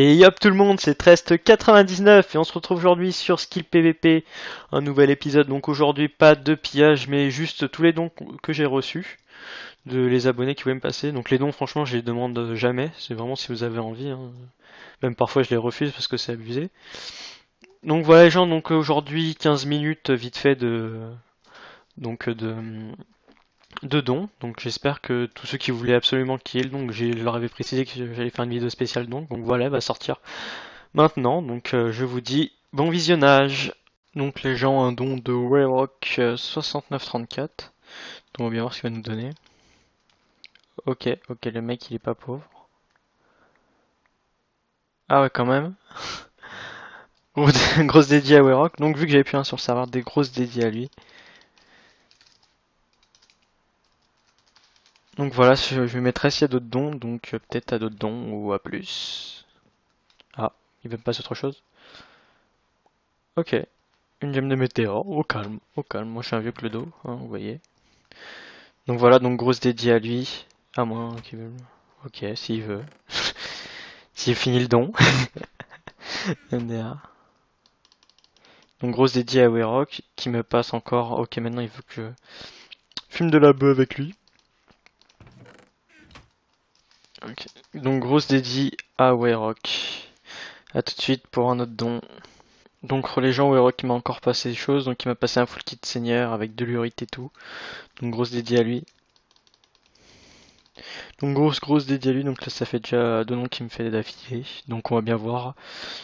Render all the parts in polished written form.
Et yop tout le monde, c'est Trest99 et on se retrouve aujourd'hui sur Skill PVP, un nouvel épisode. Donc aujourd'hui pas de pillage mais juste tous les dons que j'ai reçus de les abonnés qui voulaient me passer. Donc les dons franchement je les demande jamais, c'est vraiment si vous avez envie, hein. Même parfois je les refuse parce que c'est abusé. Donc voilà les gens, donc aujourd'hui 15 minutes vite fait donc de, de dons. Donc j'espère que tous ceux qui voulaient absolument kill, donc je leur avais précisé que j'allais faire une vidéo spéciale donc voilà, elle va sortir maintenant, donc je vous dis bon visionnage. Donc les gens, un don de Wayrock 6934. Donc on va bien voir ce qu'il va nous donner. Ok, ok, le mec il est pas pauvre. Ah ouais quand même. Grosse dédiée à Wayrock. Donc vu que j'avais plus un sur le serveur, des grosses dédiées à lui. Donc voilà, je lui mettrai s'il y a d'autres dons, donc peut-être à d'autres dons ou à plus. Ah, il veut me passer autre chose. Ok, une gemme de météore, au calme, moi je suis un vieux clodo, hein, vous voyez. Donc voilà, donc grosse dédiée à lui, à moins qu'il veut. Ok, s'il veut. S'il finit le don. MDR. Donc grosse dédiée à Wayrock, qui me passe encore. Ok, maintenant il veut que je fume de la bœuf avec lui. Ok. Donc grosse dédiée à Wayrock. A tout de suite pour un autre don. Donc les gens, Wayrock qui m'a encore passé des choses, donc il m'a passé un full kit seigneur avec de l'urite et tout. Donc grosse dédiée à lui. Donc grosse dédiée à lui, donc là ça fait déjà deux noms qui me fait d'affilée. Donc on va bien voir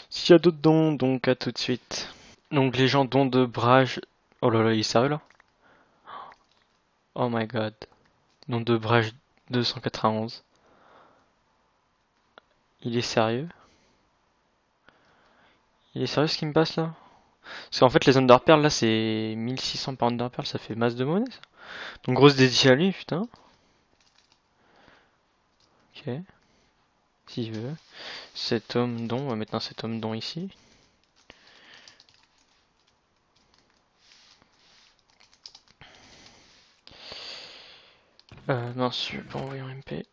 s'il y a d'autres dons, donc à tout de suite. Donc les gens dons de Brage. Oh là là, il est sérieux là? Oh my god. Don de Brage 291. Il est sérieux? Il est sérieux ce qui me passe là? Parce qu'en fait les Underpearls là c'est 1600 par Underpearl, ça fait masse de monnaie ça. Donc grosse dédiée à lui, putain. Ok, s'il veut. Cet homme don, on va mettre un cet homme don ici. Non, je suis pas envoyé en MP.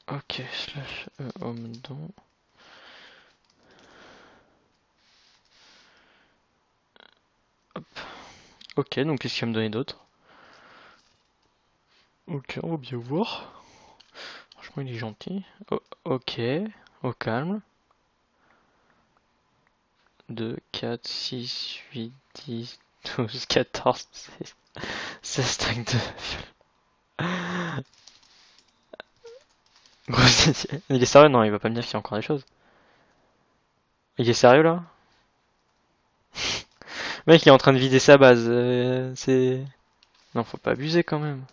Ok, slash homme don. Hop. Ok, donc qu'est-ce qu'il va me donner d'autre? Ok, on va bien voir. Franchement, il est gentil. Ok, au calme. 2, 4, 6, 8, 10, 12, 14, 16 stacks de grosse. Il est sérieux? Non, il va pas me dire qu'il y a encore des choses. Il est sérieux là? Le mec, il est en train de vider sa base. C'est. Non, faut pas abuser quand même.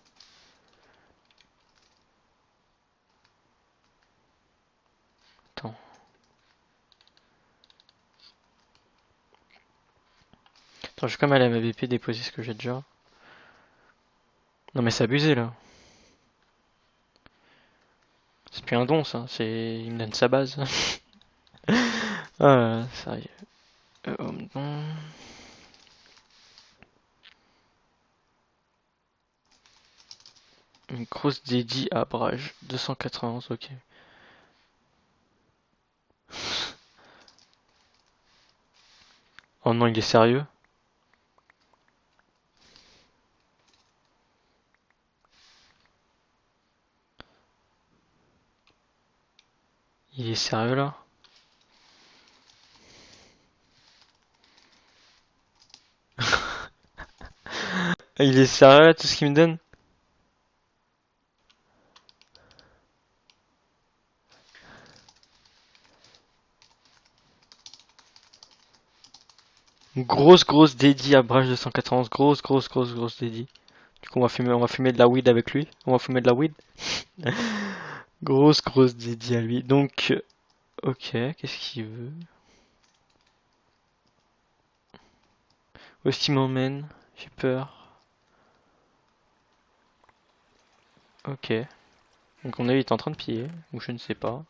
Attends. Attends, je vais quand même aller à ma BP déposer ce que j'ai déjà. Non, mais c'est abusé là. C'est plus un don ça. C'est. Il me donne sa base. Ah, sérieux. Homme don. Une grosse dédie à Brage. 291, ok. Oh non, il est sérieux? Il est sérieux là? Il est sérieux là, tout ce qu'il me donne? Grosse dédie à Brage 291. Grosse dédie. Du coup, on va fumer de la weed avec lui. On va fumer de la weed. Grosse dédie à lui. Donc, ok, qu'est-ce qu'il veut? Où est-ce qu'il m'emmène? J'ai peur. Ok. Donc on est, il est en train de piller, ou je ne sais pas.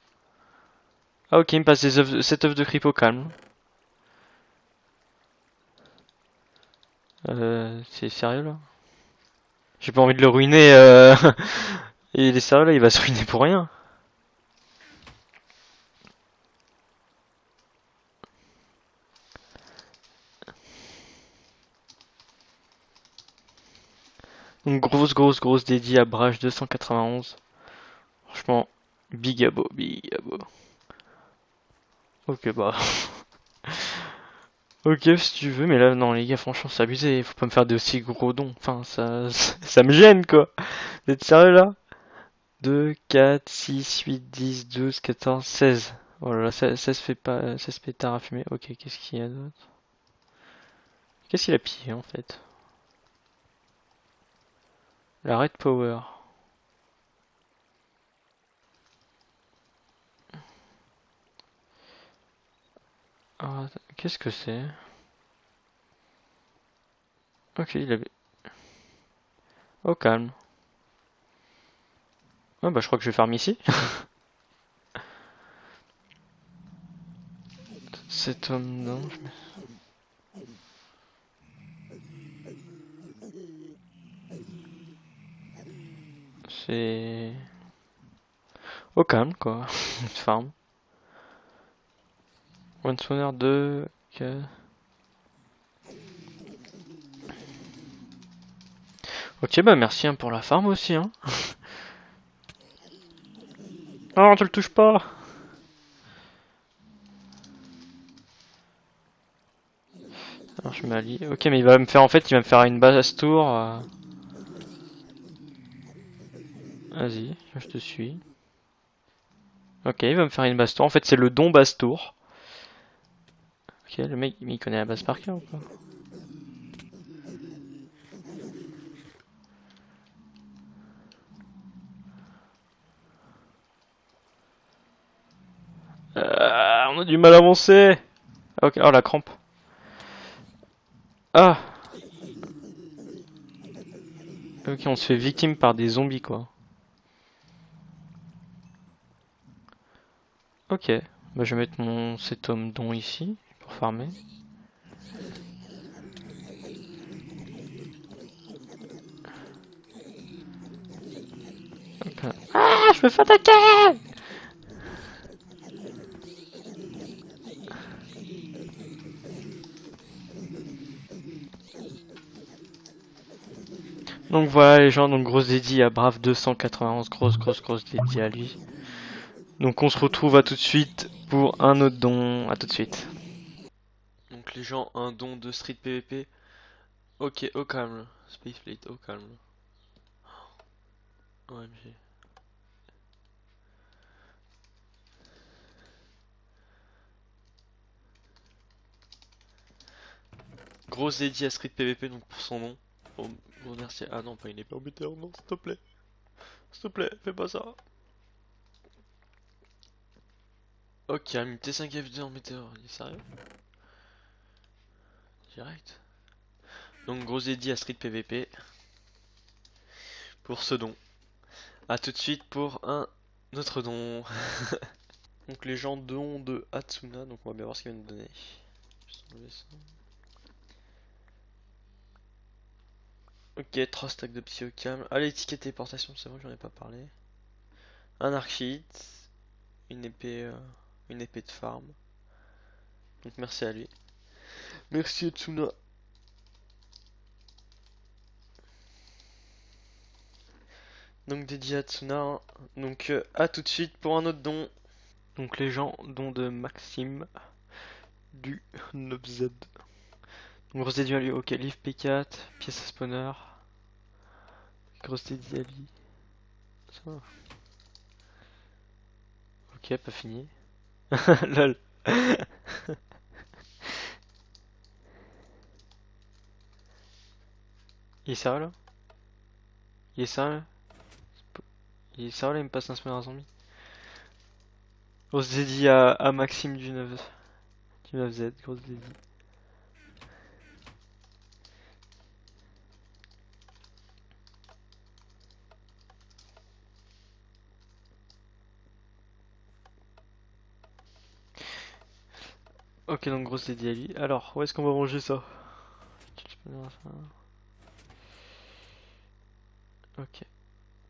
Ah ok, il me passe cette œuf de creep au calme. C'est sérieux là? J'ai pas envie de le ruiner. Il est sérieux là, il va se ruiner pour rien. Donc grosse dédiée à Brage 291. Franchement, big abo, big abo. Ok, bah. Ok, si tu veux, mais là, non, les gars, franchement, c'est abusé. Faut pas me faire de aussi gros dons. Enfin, ça me gêne, quoi. Vous êtes sérieux, là? 2, 4, 6, 8, 10, 12, 14, 16. Oh là là, ça se fait pas, ça se fait tard à fumer. Ok, qu'est-ce qu'il y a d'autre? Qu'est-ce qu'il a pillé, en fait? La Red Power. Ah, qu'est-ce que c'est? Ok, il avait... Au calme. Ah bah, je crois que je vais farm ici. Cet homme, non. C'est... Au calme, quoi. Une farm. One spawner 2... Ok, bah merci hein, pour la farm aussi. Hein. Oh, tu le touches pas. Alors je m'allie. Ok, mais il va me faire en fait, il va me faire une basse tour. Vas-y, je te suis. Ok, il va me faire une basse tour. En fait, c'est le don basse tour. Ok, le mec, il connaît la base par cœur ou pas? On a du mal à avancer. Ok, oh la crampe. Ah, ok, on se fait victime par des zombies quoi. Ok, bah je vais mettre mon cet homme don ici pour farmer. Ok. Ah, je me fais attaquer. Donc voilà les gens, donc grosse dédie à Brave 291, grosse dédie à lui. Donc on se retrouve à tout de suite pour un autre don, à tout de suite. Donc les gens, un don de Street PVP. Ok, au calme. Space Fleet, au calme. OMG. Grosse dédie à Street PVP donc pour son nom. Oh, gros merci. Ah non, pas une épée en météore, non, s'il te plaît. S'il te plaît, fais pas ça. Ok, un T5F2 en météore, il est sérieux? Direct. Donc grosse dédie à Street PVP pour ce don. A tout de suite pour un autre don. Donc les gens don de Hatsuna, donc on va bien voir ce qu'il va nous donner. Juste enlever ça. Ok, 3 stacks de psychocam. Ah, l'étiquette téléportation, c'est bon, j'en ai pas parlé. Un archit, une épée, euh, une épée de farm. Donc merci à lui. Merci Hatsuna. Donc dédié à Hatsuna. Hein. Donc à tout de suite pour un autre don. Donc les gens, don de Maxime du 9Z. Donc grosse dédié à lui. Ok, livre P4, pièce à spawner. Grosse dédié à lui. Ça va. Ok, pas fini. Lol. Il est sérieux là? Il est sérieux? Il est sérieux là, il me passe un spawner zombie? Grosse dédié à Maxime du 9Z, grosse dédié. Ok, donc grosse dédié à lui. Alors, où est-ce qu'on va manger ça? Ok.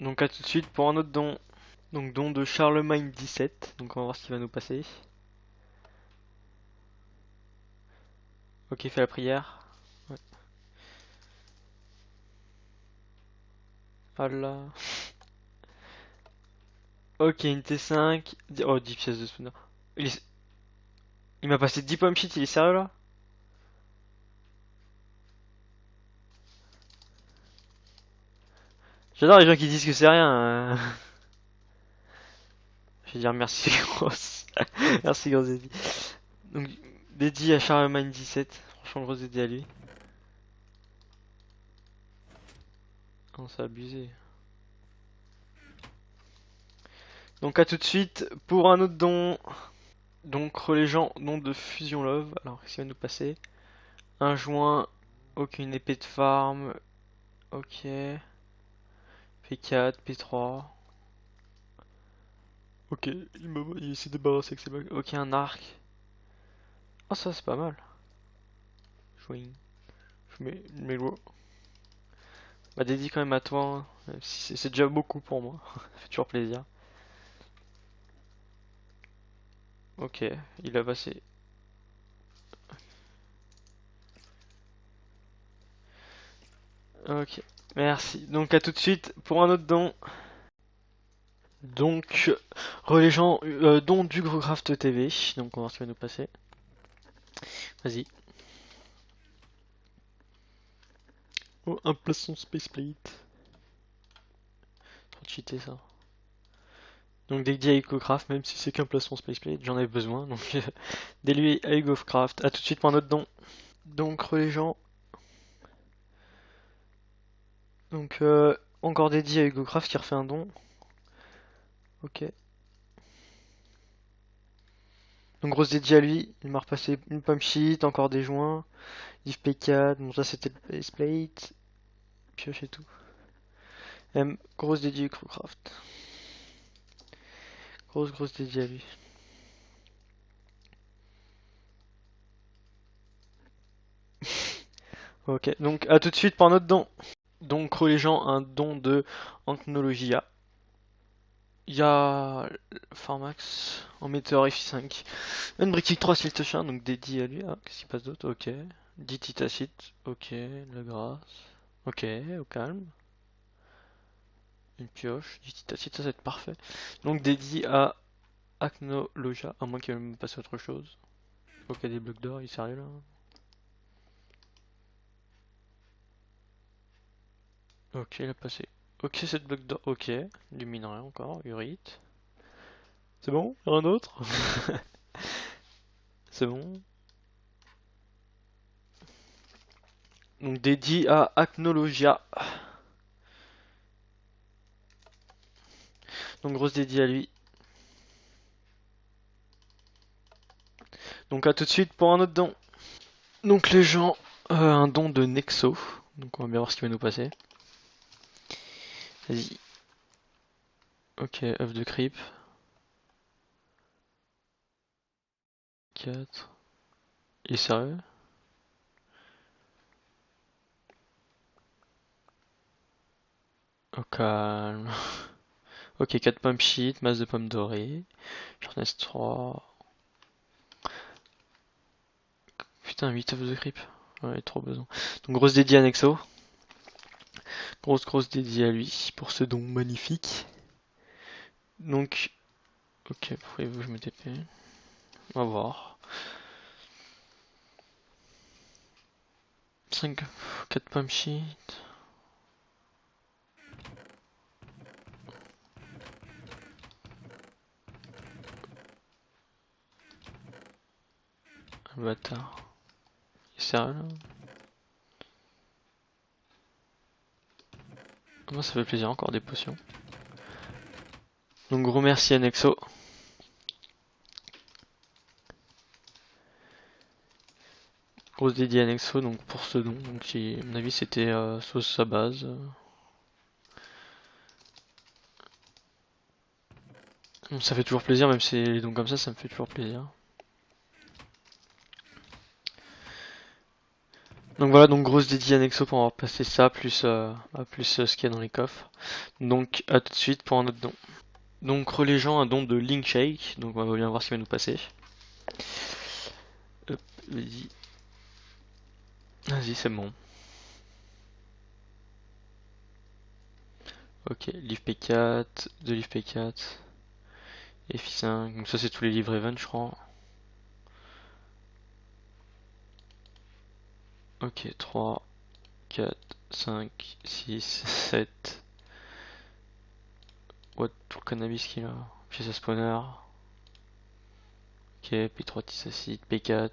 Donc à tout de suite pour un autre don. Donc don de Charlemagne 17. Donc on va voir ce qui va nous passer. Ok, fais la prière. Ouais. Ah là. Ok, une T5. Oh, 10 pièces de spawner. Il, il m'a passé 10 pommes shit, il est sérieux là? J'adore les gens qui disent que c'est rien. Je vais dire merci grosse. Merci grosse Eddie. Donc, dédié à Charlemagne 17. Franchement, grosse dédié à lui. Oh, c'est abusé. Donc, à tout de suite pour un autre don. Donc, relégeant don de Fusion Love. Alors, qu'est-ce qu'il va nous passer? Un joint. Ok, une épée de farm. Ok. P4, P3. Ok, il s'est débarrassé avec ses bagues. Ok, un arc. Ah, ça c'est pas mal. Chouing. Je mets l'eau. Bah, dédié quand même à toi, hein. Même si c'est déjà beaucoup pour moi. Ça fait toujours plaisir. Ok, il a passé. Ok, merci. Donc à tout de suite pour un autre don. Donc, relégeant don du Growcraft TV. Donc on va voir ce qui va nous passer. Vas-y. Oh, un poisson Spaceplate. Trop cheaté ça. Donc dédié à EcoCraft, même si c'est qu'un poisson Spaceplate, j'en avais besoin. Donc dédié à EcoCraft. À tout de suite pour un autre don. Donc relégeant. Donc encore dédié à EcoCraft qui refait un don. Ok. Donc grosse dédié à lui, il m'a repassé une pomme sheet, encore des joints, div P4, bon ça c'était le Spaceplate, pioche et tout. Grosse dédiée Crewcraft. Grosse dédiée à lui. Ok, donc à tout de suite pour un autre don. Donc relégeant un don de Anknologia. Il y a Pharmax en Meteor F5. Un Brick 3 Siltochin, donc dédié à lui. Ah, qu'est-ce qui passe d'autre? Ok. Dititacite. Ok, la grâce. Ok, au calme. Une pioche. Dititacite, ça va être parfait. Donc dédié à Acnologia, à moins qu'il va me passer autre chose. Ok, des blocs d'or, il est sérieux là? Ok, il a passé. Ok, 7 blocs d'or. Ok, du minerai encore, urite. C'est bon? Un autre? C'est bon. Donc dédié à Acnologia. Donc grosse dédiée à lui. Donc à tout de suite pour un autre don. Donc les gens, un don de Nexo. Donc on va bien voir ce qui va nous passer. Vas-y. Ok, œuf de creep. 4. Il est sérieux? Au calme. Ok, 4 pommes shit, masse de pommes dorées. J'en ai 3. Putain, 8 œufs de creep. Ouais, trop besoin. Donc grosse dédiée à Nexo. Grosse dédiée à lui pour ce don magnifique. Donc, ok, pourquoi il veut que je me TP? On va voir. 5, 4 pommes shit. Un bâtard. Il est sérieux là? Moi ça fait plaisir, encore des potions. Donc gros merci à Nexo. Grosse dédiée à Nexo donc pour ce don. Donc à mon avis c'était sauce sa base. Donc, ça fait toujours plaisir, même si les dons comme ça me fait toujours plaisir. Donc voilà, donc grosse dédiée à Nexo pour avoir passé ça, plus ce qu'il y a dans les coffres. Donc à tout de suite pour un autre don. Donc relégeant un don de Link Shake, donc on va bien voir ce qui va nous passer. Hop, vas-y. Vas-y, c'est bon. Ok, livre P4, 2 livres P4, et FI5. Donc ça c'est tous les livres Even je crois. Ok, 3, 4, 5, 6, 7. What, tout le cannabis qu'il a. Pièce à spawner. Ok, P3 tisacide, P4.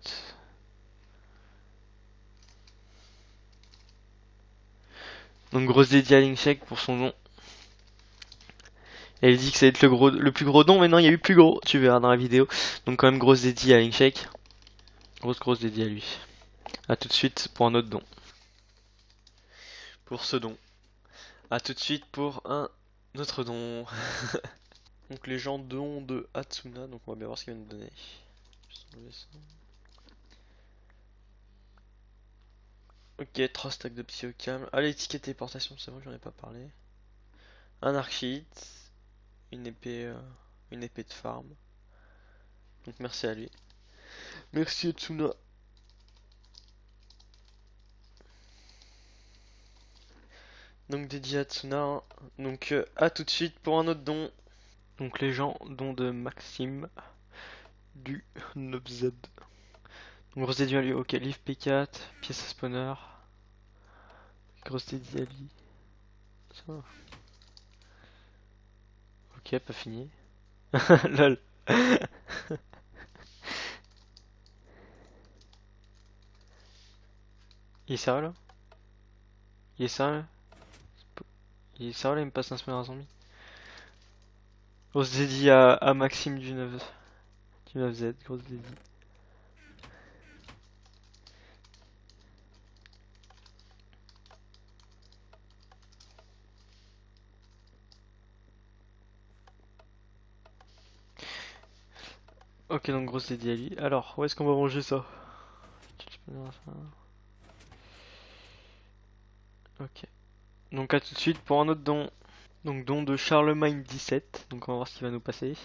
Donc grosse dédiée à Linkcheck pour son nom. Elle dit que ça va être le plus gros don, mais non, il y a eu plus gros, tu verras dans la vidéo. Donc quand même grosse dédiée à Linkcheck. Grosse dédiée à lui. A tout de suite pour un autre don. Pour ce don. A tout de suite pour un autre don. Donc les gens dons de Hatsuna, donc on va bien voir ce qu'il va nous donner. Ok, 3 stacks de psychocam. Ah, l'étiquette téléportation, c'est vrai que j'en ai pas parlé. Un archit, une épée de farm. Donc merci à lui. Merci Hatsuna. Donc dédié à Hatsuna, hein. Donc à tout de suite pour un autre don. Donc les gens dont de Maxime du 9Z. Donc grosse dédié à lui, ok, livre P4, pièce à spawner. Grosse dédié à lui. Ça va. Ok, pas fini. Lol. Il est sérieux là? Il est sérieux? Il est sérieux là, il me passe un spawner à zombie. Grosse dédié à Maxime du 9Z, grosse dédié. Ok, donc grosse dédié à lui. Alors, où est-ce qu'on va manger ça? Ok. Donc à tout de suite pour un autre don. Donc don de Charlemagne 17. Donc on va voir ce qu'il va nous passer.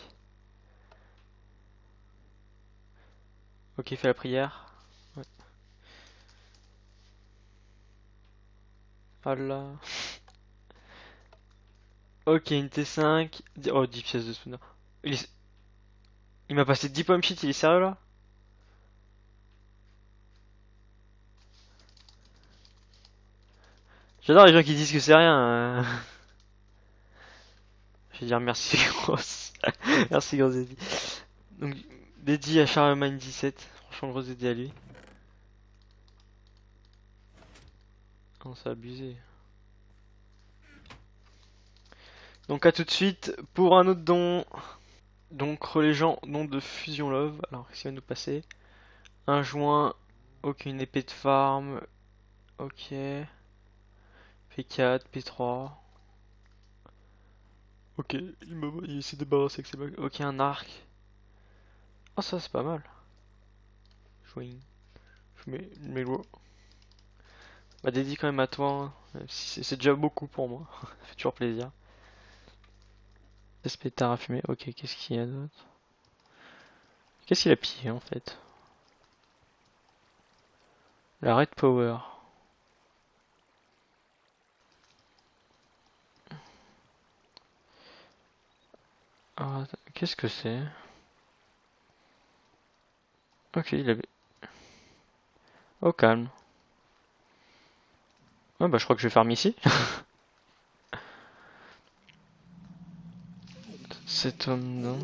Ok, fait la prière. Ouais. Voilà. Ok, une T5. Oh, 10 pièces de spawner. Il m'a passé 10 pommes shit, il est sérieux là? J'adore les gens qui disent que c'est rien. Je vais dire merci grosse. Merci grosse dédié. Donc dédié à Charlemagne 17. Franchement grosse dédié à lui. Oh, c'est abusé. Donc à tout de suite pour un autre don. Donc relégeant nom de Fusion Love. Alors qu'est-ce qu'il va nous passer? Un joint. Ok, une épée de farm. Ok. P4, P3. Ok, il s'est débarrassé avec ses bagues. Ok, un arc. Oh, ça c'est pas mal. Jouing. Je mets l'eau. Bah, dédié quand même à toi, hein. Même si c'est déjà beaucoup pour moi. Ça fait toujours plaisir. Pétard à fumer. Ok, qu'est-ce qu'il y a d'autre? Qu'est-ce qu'il a pillé en fait? La Red Power. Ah, qu'est-ce que c'est? Ok, il avait. Au calme. Ouais, bah je crois que je vais farm ici. Cet homme, non.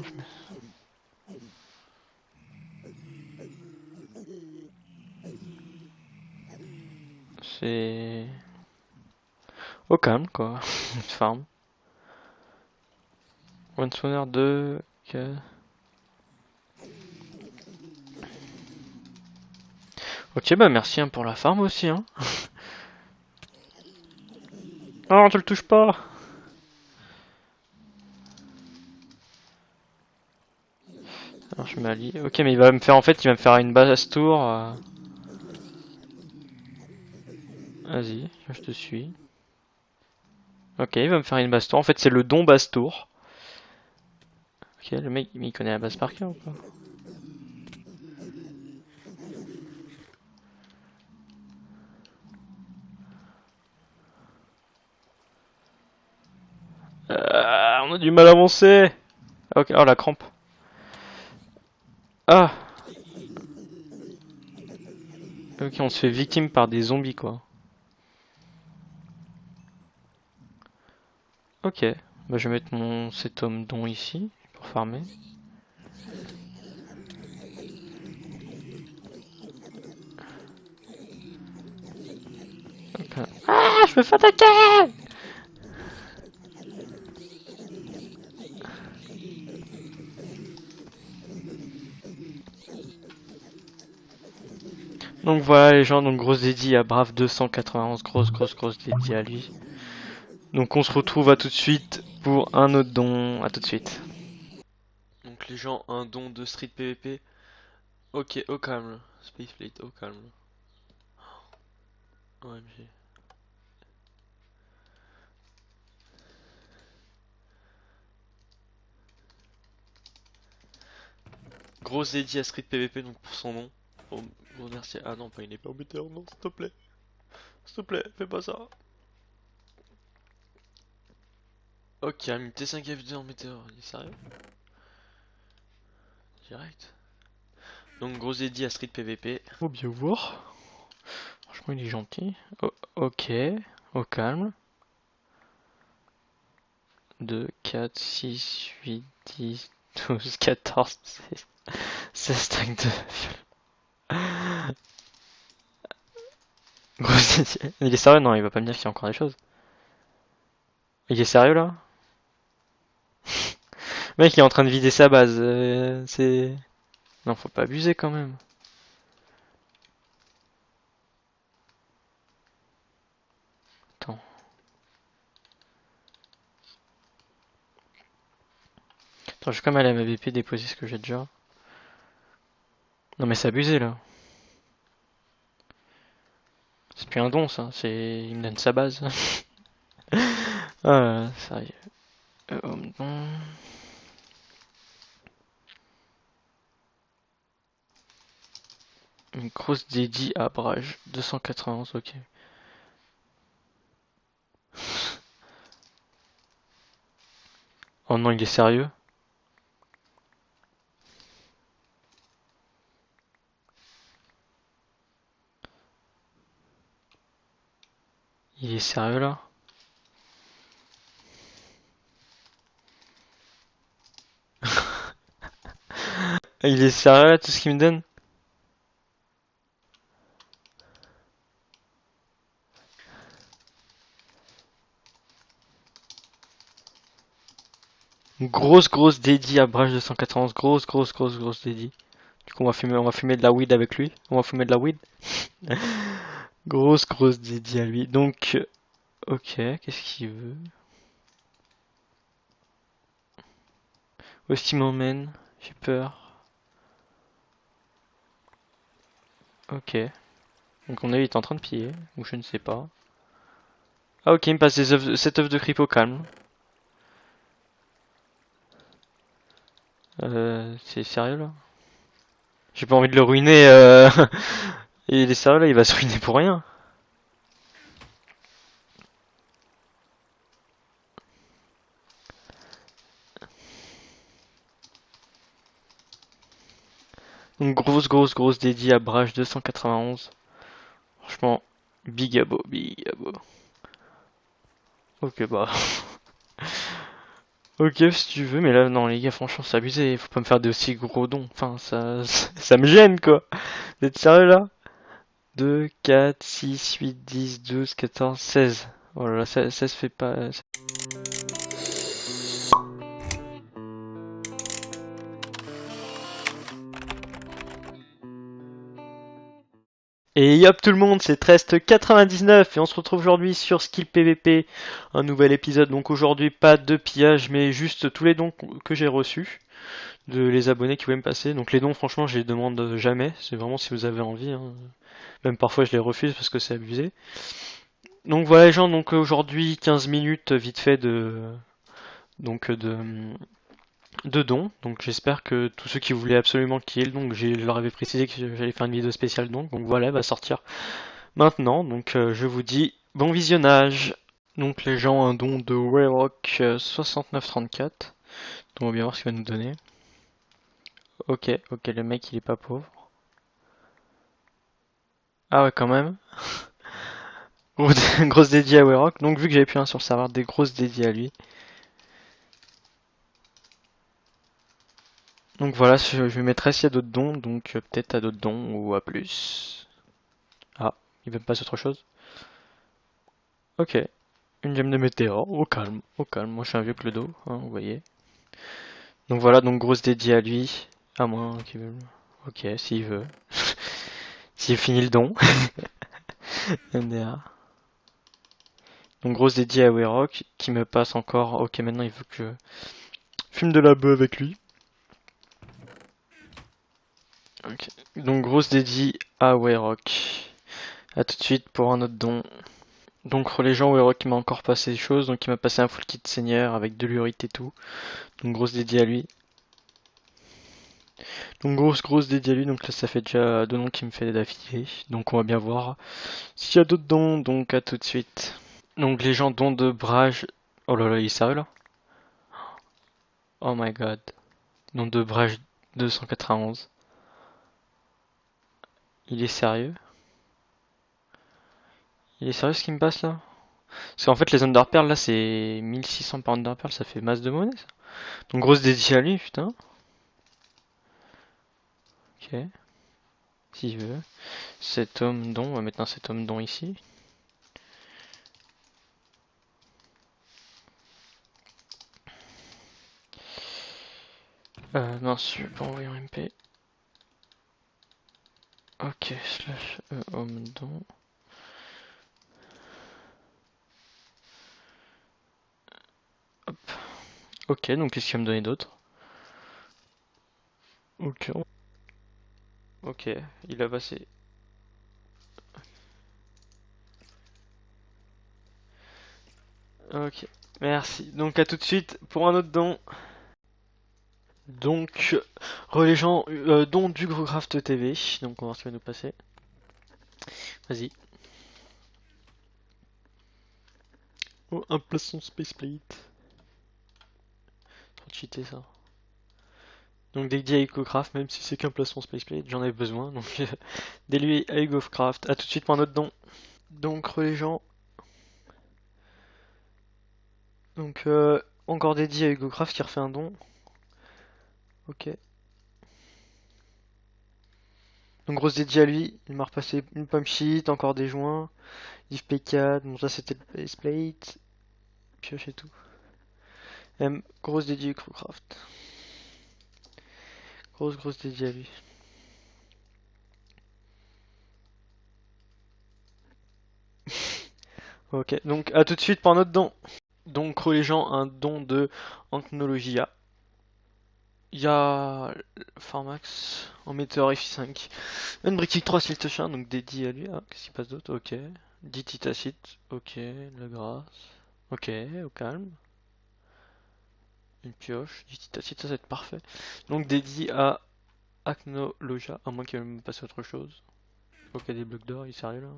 C'est. Au calme quoi. Farm. One spawner 2. Ok. Ok, bah merci hein, pour la farm aussi. Hein. Oh, tu le touches pas! Alors je m'allie. Ok, mais il va me faire en fait, il va me faire une basse tour. Vas-y, je te suis. Ok, il va me faire une basse tour. En fait, c'est le don basse tour. Ok, le mec, il connaît la base par cœur ou pas? on a du mal à avancer. Ok, oh la crampe. Ah. Ok, on se fait victime par des zombies quoi. Ok, bah, je vais mettre cet homme don ici pour farmer. Ok. Ah, je me fais attaquer! Donc voilà les gens, donc grosse dédie à Brave 291, grosse dédie à lui. Donc on se retrouve à tout de suite pour un autre don, à tout de suite. Donc les gens, un don de Street PVP. Ok, au calme. Spacefleet, au calme. OMG. Grosse dédie à Street PVP donc pour son nom. Oh, gros merci. Ah non, pas il n'est pas en météore, non, s'il te plaît. S'il te plaît, fais pas ça. Ok, un T5F2 en météore, il est sérieux? Direct. Donc grosse dédie à Street PVP. Faut bien voir. Franchement, il est gentil. Ok, au calme. 2, 4, 6, 8, 10, 12, 14, 16 stacks de viol. Grosse dédie. Il est sérieux? Non, il va pas me dire qu'il y a encore des choses. Il est sérieux là? Le mec il est en train de vider sa base. C'est. Non, faut pas abuser quand même. Attends. Attends, je vais quand même aller à ma BP déposer ce que j'ai déjà. Non mais c'est abusé là. C'est plus un don ça, c'est. Il me donne sa base. Ah, sérieux. Don. Une grosse dédie à Brage. 291, ok. Oh non, il est sérieux? Il est sérieux là? Il est sérieux là, tout ce qu'il me donne? Une grosse dédie à Brage 291. Grosse dédie. Du coup, on va fumer de la weed avec lui. On va fumer de la weed. Grosse dédie à lui. Donc, ok, qu'est-ce qu'il veut? Où est-ce qu'il m'emmène? J'ai peur. Ok. Donc on est en train de piller, ou je ne sais pas. Ah ok, il me passe cette œuvre de creep au calme. C'est sérieux là? J'ai pas envie de le ruiner. Il est sérieux là, il va se ruiner pour rien. Donc grosse dédie à Brage 291. Franchement, big abo, big abo. Ok bah. Ok si tu veux, mais là non les gars franchement c'est abusé, faut pas me faire de aussi gros dons. Enfin ça me gêne quoi. Vous êtes sérieux là? 2, 4, 6, 8, 10, 12, 14, 16. Oh là là, ça se fait pas. Et yop tout le monde, c'est Trest99 et on se retrouve aujourd'hui sur Skill PVP, un nouvel épisode. Donc aujourd'hui pas de pillage mais juste tous les dons que j'ai reçus de les abonnés qui voulaient me passer. Donc les dons franchement je les demande jamais, c'est vraiment si vous avez envie, hein. Même parfois je les refuse parce que c'est abusé. Donc voilà les gens, donc aujourd'hui 15 minutes vite fait donc de dons. Donc j'espère que tous ceux qui voulaient absolument kill, donc je leur avais précisé que j'allais faire une vidéo spéciale donc voilà, elle va sortir maintenant. Donc je vous dis bon visionnage. Donc les gens ont un don de Wayrock 6934. Donc on va bien voir ce qu'il va nous donner. Ok, ok, le mec il est pas pauvre. Ah ouais, quand même. Grosse dédiée à Wayrock. Donc vu que j'avais plus un sur le serveur, des grosses dédiées à lui. Donc voilà, je lui mettrai s'il y a d'autres dons. Donc peut-être à d'autres dons ou à plus. Ah, il veut me passer autre chose. Ok, une gemme de météore. Au calme, au calme. Moi je suis un vieux clodo, hein, vous voyez. Donc voilà, donc grosse dédiée à lui. À moins qu'il veut. Ok, s'il veut. S'il finit le don. NDA. Donc grosse dédiée à Wayrock qui me passe encore. Ok, maintenant il veut que je fume de la bœuf avec lui. Ok. Donc grosse dédiée à Wayrock. A tout de suite pour un autre don. Donc les gens, Wayrock m'a encore passé des choses. Donc il m'a passé un full kit seigneur avec de l'urite et tout. Donc grosse dédiée à lui. Donc grosse dédiée à lui. Donc là ça fait déjà deux noms qui me fait d'affilée. Donc on va bien voir s'il y a d'autres dons. Donc à tout de suite. Donc les gens dons de Brage. Oh là là, il est sérieux là? Oh my god. Nom de Brage 291. Il est sérieux? Il est sérieux ce qui me passe là? Parce qu'en fait les Underpearls là c'est 1600 par Underpearl, ça fait masse de monnaie ça. Donc grosse dédiée à lui, putain. Ok, s'il veut. Cet homme don, on va mettre un cet homme don ici. Non, je vais pas envoyer un MP. Ok, slash homme don. Hop. Ok, donc qu'est-ce qu'il va me donner d'autre? Ok. Ok, il a passé. Ok, merci. Donc à tout de suite pour un autre don. Donc, les gens, don du Growcraft TV. Donc on va voir ce qui va nous passer. Vas-y. Oh, un poisson Spaceplate. Trop cheaté ça. Donc dès que dit Ecocraft, même si c'est qu'un placement Spaceplate, j'en avais besoin. Donc dès lui Ecocraft. A tout de suite pour un autre don. Donc les gens. Donc encore dédié à Ecocraft qui refait un don. Ok. Donc grosse dédié à lui. Il m'a repassé une pomme sheet, encore des joints. Div P4. Bon ça c'était le Spaceplate. Pioche et tout. Grosse dédié Ecocraft. Grosse dédié à lui. Ok, donc à tout de suite pour un autre don. Donc les gens, un don de Anknologia. Il y a Pharmax en Meteor FI5. Unbreaking 3 Siltochin, donc dédié à lui. Ah, qu'est-ce qui passe d'autre? Ok. Dititacite. Ok. La grâce. Ok, au calme. Une pioche. Dititacite, ça va être parfait. Donc dédié à Acnologia, à moins qu'il me passe autre chose. Ok, des blocs d'or, il est sérieux là?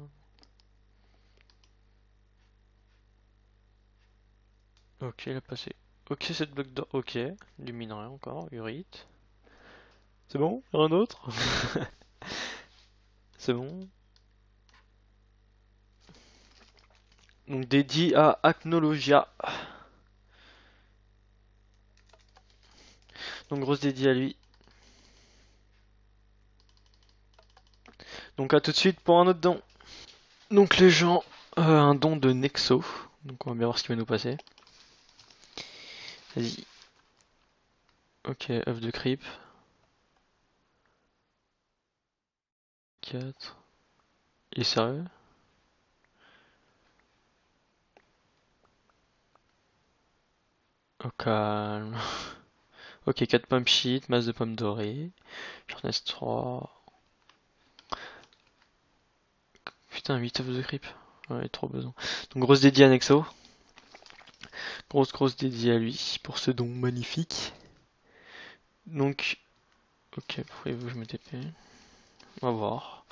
Ok, il a passé. Ok, cette bloc d'or. Ok. Du minerai encore. Urite. C'est bon? Rien d'autre? C'est bon? Donc dédié à Acnologia. Donc grosse dédiée à lui. Donc à tout de suite pour un autre don. Donc les gens, un don de Nexo. Donc on va bien voir ce qui va nous passer. Vas-y. Ok, œuf de creep. 4. Il est sérieux? Au calme. Ok, 4 pommes shit, masse de pommes dorées. Sharpness 3. Putain, 8 œufs de creep. Ouais, trop besoin. Donc grosse dédiée à Nexo. Grosse dédiée à lui pour ce don magnifique. Donc, ok, pourquoi il veut que je me TP? On va voir.